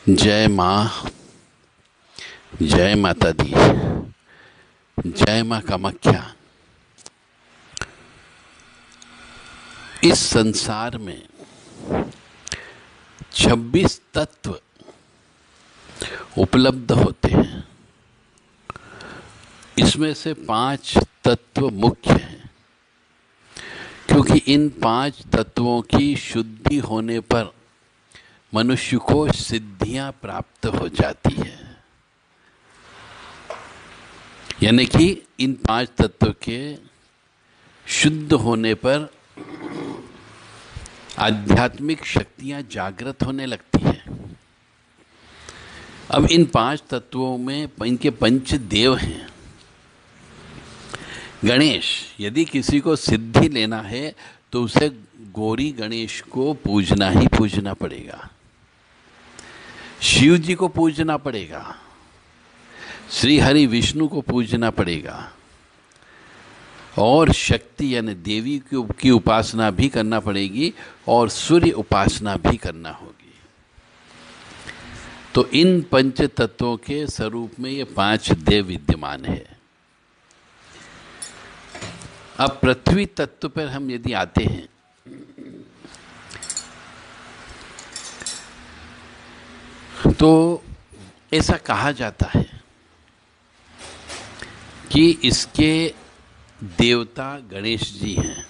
जय माँ, जय माता दी, जय माँ कामाख्या। इस संसार में 26 तत्व उपलब्ध होते हैं। इसमें से 5 तत्व मुख्य हैं, क्योंकि इन 5 तत्वों की शुद्धि होने पर मनुष्य को सिद्धियां प्राप्त हो जाती है। यानी कि इन 5 तत्व के शुद्ध होने पर आध्यात्मिक शक्तियां जागृत होने लगती हैं। अब इन 5 तत्वों में इनके पंच देव हैं। गणेश, यदि किसी को सिद्धि लेना है तो उसे गौरी गणेश को पूजना ही पूजना पड़ेगा, शिव जी को पूजना पड़ेगा, श्री हरि विष्णु को पूजना पड़ेगा और शक्ति यानी देवी की उपासना भी करना पड़ेगी और सूर्य उपासना भी करना होगी। तो इन पंच तत्वों के स्वरूप में ये 5 देव विद्यमान है। अब पृथ्वी तत्व पर हम यदि आते हैं तो ऐसा कहा जाता है कि इसके देवता गणेश जी हैं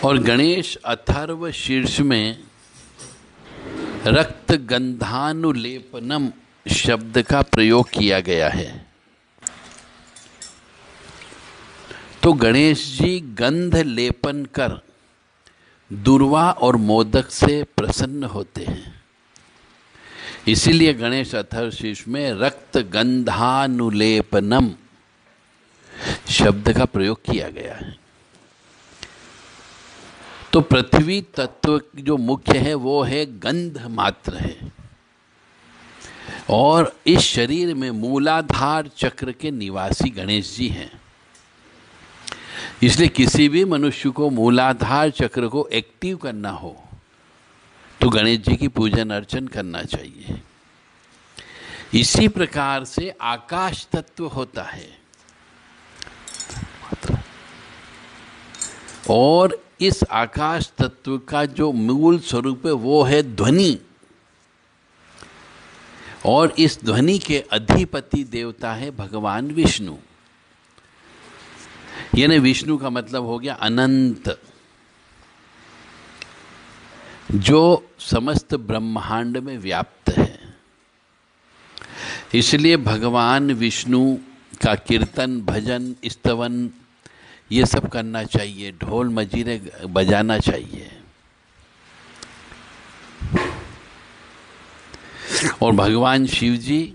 और गणेश अथर्व शीर्ष में रक्त गंधानुलेपनम शब्द का प्रयोग किया गया है। तो गणेश जी गंध लेपन कर दुर्वा और मोदक से प्रसन्न होते हैं, इसीलिए गणेश अथर्व शीर्ष में रक्त गंधानुलेपनम शब्द का प्रयोग किया गया है। तो पृथ्वी तत्व जो मुख्य है वो है गंध मात्र है और इस शरीर में मूलाधार चक्र के निवासी गणेश जी हैं। इसलिए किसी भी मनुष्य को मूलाधार चक्र को एक्टिव करना हो तो गणेश जी की पूजन अर्चन करना चाहिए। इसी प्रकार से आकाश तत्व होता है और इस आकाश तत्व का जो मूल स्वरूप है वो है ध्वनि और इस ध्वनि के अधिपति देवता है भगवान विष्णु। यानी विष्णु का मतलब हो गया अनंत, जो समस्त ब्रह्मांड में व्याप्त है। इसलिए भगवान विष्णु का कीर्तन, भजन, स्तवन ये सब करना चाहिए, ढोल मजीरे बजाना चाहिए। और भगवान शिव जी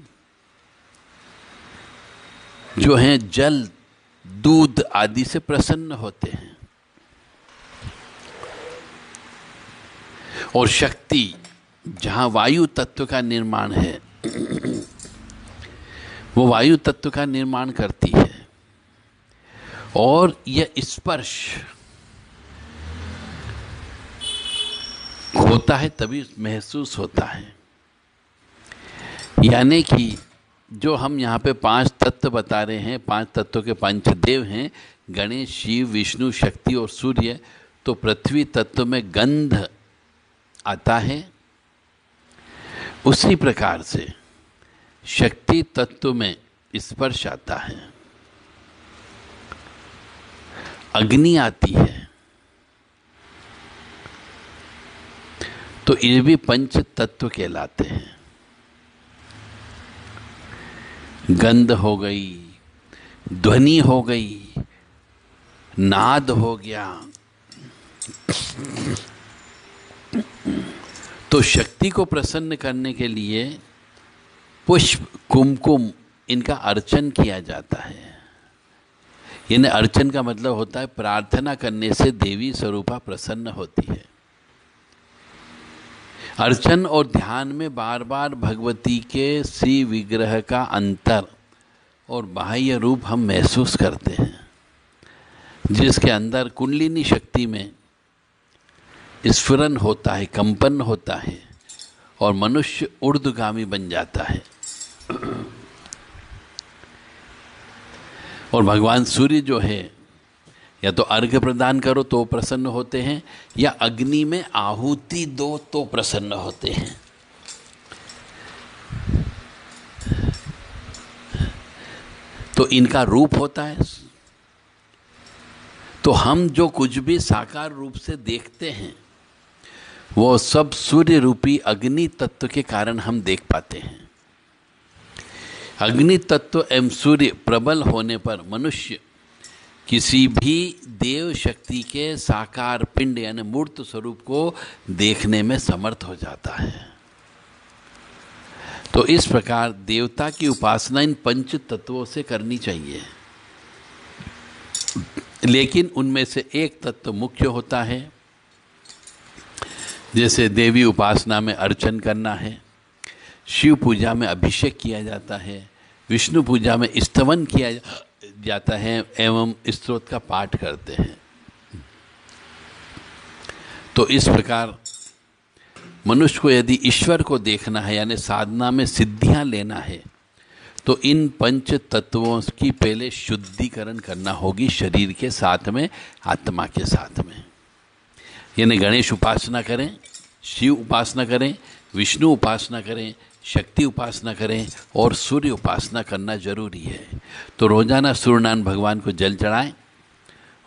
जो हैं जल, दूध आदि से प्रसन्न होते हैं और शक्ति जहाँ वायु तत्व का निर्माण है वो वायु तत्व का निर्माण करती है और यह स्पर्श होता है तभी महसूस होता है। यानी कि जो हम यहाँ पे 5 तत्व बता रहे हैं, 5 तत्वों के पंचदेव हैं गणेश, शिव, विष्णु, शक्ति और सूर्य। तो पृथ्वी तत्व में गंध आता है, उसी प्रकार से शक्ति तत्व में स्पर्श आता है, अग्नि आती है। तो ये भी पंच तत्व कहलाते हैं। गंध हो गई, ध्वनि हो गई, नाद हो गया। तो शक्ति को प्रसन्न करने के लिए पुष्प, कुमकुम इनका अर्चन किया जाता है। यानी अर्चन का मतलब होता है प्रार्थना करने से देवी स्वरूपा प्रसन्न होती है। अर्चन और ध्यान में बार बार भगवती के श्री विग्रह का अंतर और बाह्य रूप हम महसूस करते हैं, जिसके अंदर कुंडलिनी शक्ति में स्फुरन होता है, कंपन होता है और मनुष्य ऊर्ध्वगामी बन जाता है। और भगवान सूर्य जो है, या तो अर्घ्य प्रदान करो तो प्रसन्न होते हैं, या अग्नि में आहुति दो तो प्रसन्न होते हैं। तो इनका रूप होता है। तो हम जो कुछ भी साकार रूप से देखते हैं वो सब सूर्य रूपी अग्नि तत्व के कारण हम देख पाते हैं। अग्नि तत्व एवं सूर्य प्रबल होने पर मनुष्य किसी भी देव शक्ति के साकार पिंड यानी मूर्त स्वरूप को देखने में समर्थ हो जाता है। तो इस प्रकार देवता की उपासना इन पंच तत्वों से करनी चाहिए, लेकिन उनमें से एक तत्व मुख्य होता है। जैसे देवी उपासना में अर्चन करना है, शिव पूजा में अभिषेक किया जाता है, विष्णु पूजा में स्तवन किया जाता है एवं स्तोत्र का पाठ करते हैं। तो इस प्रकार मनुष्य को यदि ईश्वर को देखना है यानी साधना में सिद्धियां लेना है तो इन पंच तत्वों की पहले शुद्धिकरण करना होगी, शरीर के साथ में, आत्मा के साथ में। यानी गणेश उपासना करें, शिव उपासना करें, विष्णु उपासना करें, शक्ति उपासना करें और सूर्य उपासना करना जरूरी है। तो रोजाना सूर्यनारायण भगवान को जल चढ़ाएं।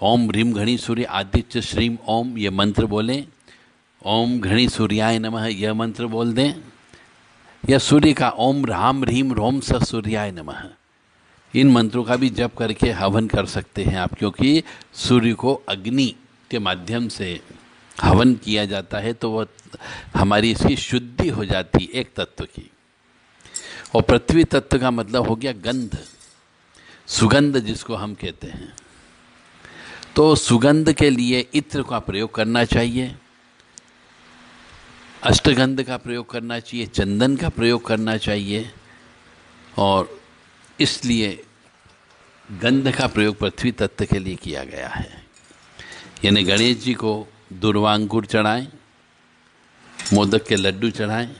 ओम ह्रीम घणी सूर्य आदित्य श्रीम ओम ये मंत्र बोलें। ओम घणी सूर्याय नमः यह मंत्र बोल दें, या सूर्य का ओम राम ह्रीम रोम स सूर्याय नमः, इन मंत्रों का भी जप करके हवन कर सकते हैं आप, क्योंकि सूर्य को अग्नि के माध्यम से हवन किया जाता है तो वह हमारी इसकी शुद्धि हो जाती एक तत्व की। और पृथ्वी तत्व का मतलब हो गया गंध, सुगंध जिसको हम कहते हैं। तो सुगंध के लिए इत्र का प्रयोग करना चाहिए, अष्टगंध का प्रयोग करना चाहिए, चंदन का प्रयोग करना चाहिए। और इसलिए गंध का प्रयोग पृथ्वी तत्व के लिए किया गया है। यानी गणेश जी को दुर्वांकुर चढ़ाएं, मोदक के लड्डू चढ़ाएं।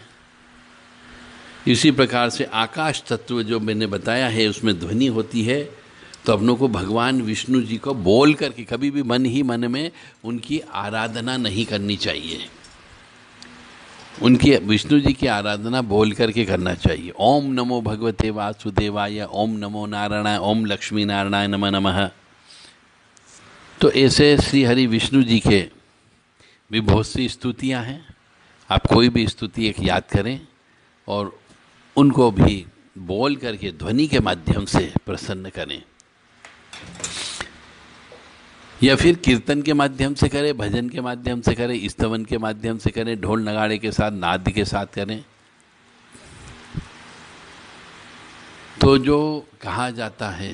इसी प्रकार से आकाश तत्व जो मैंने बताया है उसमें ध्वनि होती है, तो अपनों को भगवान विष्णु जी को बोल करके कभी भी मन ही मन में उनकी आराधना नहीं करनी चाहिए। उनकी विष्णु जी की आराधना बोल करके करना चाहिए। ओम नमो भगवते वासुदेवाय, ओम नमो नारायणाय, ओम लक्ष्मी नारायणाय नमः नमः। तो ऐसे श्री हरि विष्णु जी के भी बहुत सी स्तुतियाँ हैं। आप कोई भी स्तुति एक याद करें और उनको भी बोल करके ध्वनि के माध्यम से प्रसन्न करें, या फिर कीर्तन के माध्यम से करें, भजन के माध्यम से करें, स्तवन के माध्यम से करें, ढोल नगाड़े के साथ, नाद के साथ करें। तो जो कहा जाता है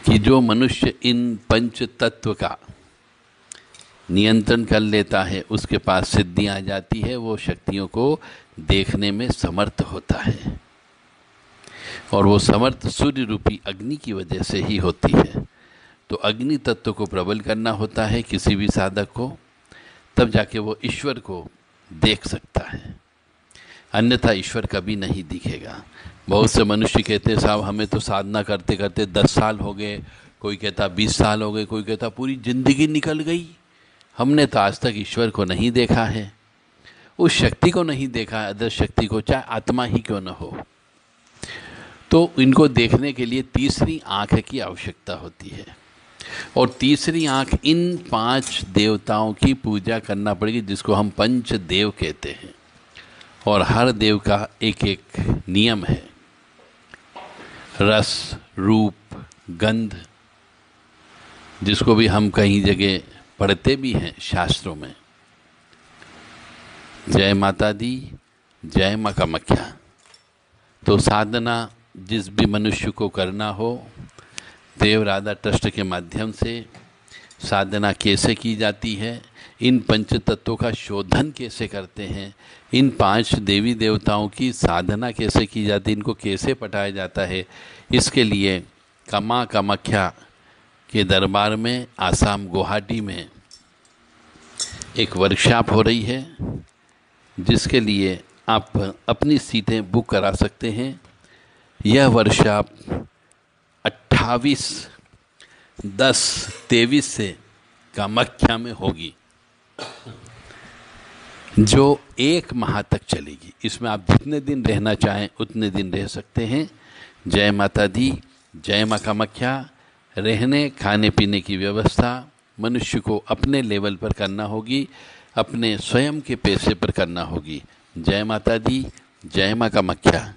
कि जो मनुष्य इन पंच तत्व का नियंत्रण कर लेता है उसके पास सिद्धियां आ जाती है, वो शक्तियों को देखने में समर्थ होता है। और वो समर्थ सूर्य रूपी अग्नि की वजह से ही होती है। तो अग्नि तत्व को प्रबल करना होता है किसी भी साधक को, तब जाके वो ईश्वर को देख सकता है, अन्यथा ईश्वर कभी नहीं दिखेगा। बहुत से मनुष्य कहते हैं साहब हमें तो साधना करते करते 10 साल हो गए, कोई कहता 20 साल हो गए, कोई कहता पूरी जिंदगी निकल गई, हमने तो आज तक ईश्वर को नहीं देखा है, उस शक्ति को नहीं देखा है, अदर शक्ति को, चाहे आत्मा ही क्यों न हो। तो इनको देखने के लिए तीसरी आंख की आवश्यकता होती है। और तीसरी आंख इन 5 देवताओं की पूजा करना पड़ेगी जिसको हम पंच देव कहते हैं। और हर देव का एक एक नियम है, रस, रूप, गंध, जिसको भी हम कहीं जगह पढ़ते भी हैं शास्त्रों में। जय माता दी, जय माँ कामाख्या। तो साधना जिस भी मनुष्य को करना हो, देव राधा ट्रस्ट के माध्यम से साधना कैसे की जाती है, इन पंच तत्वों का शोधन कैसे करते हैं, इन 5 देवी देवताओं की साधना कैसे की जाती है, इनको कैसे पढ़ाया जाता है, इसके लिए माँ कामाख्या के दरबार में आसाम गुवाहाटी में एक वर्कशॉप हो रही है। जिसके लिए आप अपनी सीटें बुक करा सकते हैं। यह वर्कशॉप 28/10/23 से कामाख्या में होगी, जो 1 माह तक चलेगी। इसमें आप जितने दिन रहना चाहें उतने दिन रह सकते हैं। जय माता दी, जय माँ कामाख्या। रहने खाने पीने की व्यवस्था मनुष्य को अपने लेवल पर करना होगी, अपने स्वयं के पैसे पर करना होगी। जय माता दी, जय माँ कामाख्या।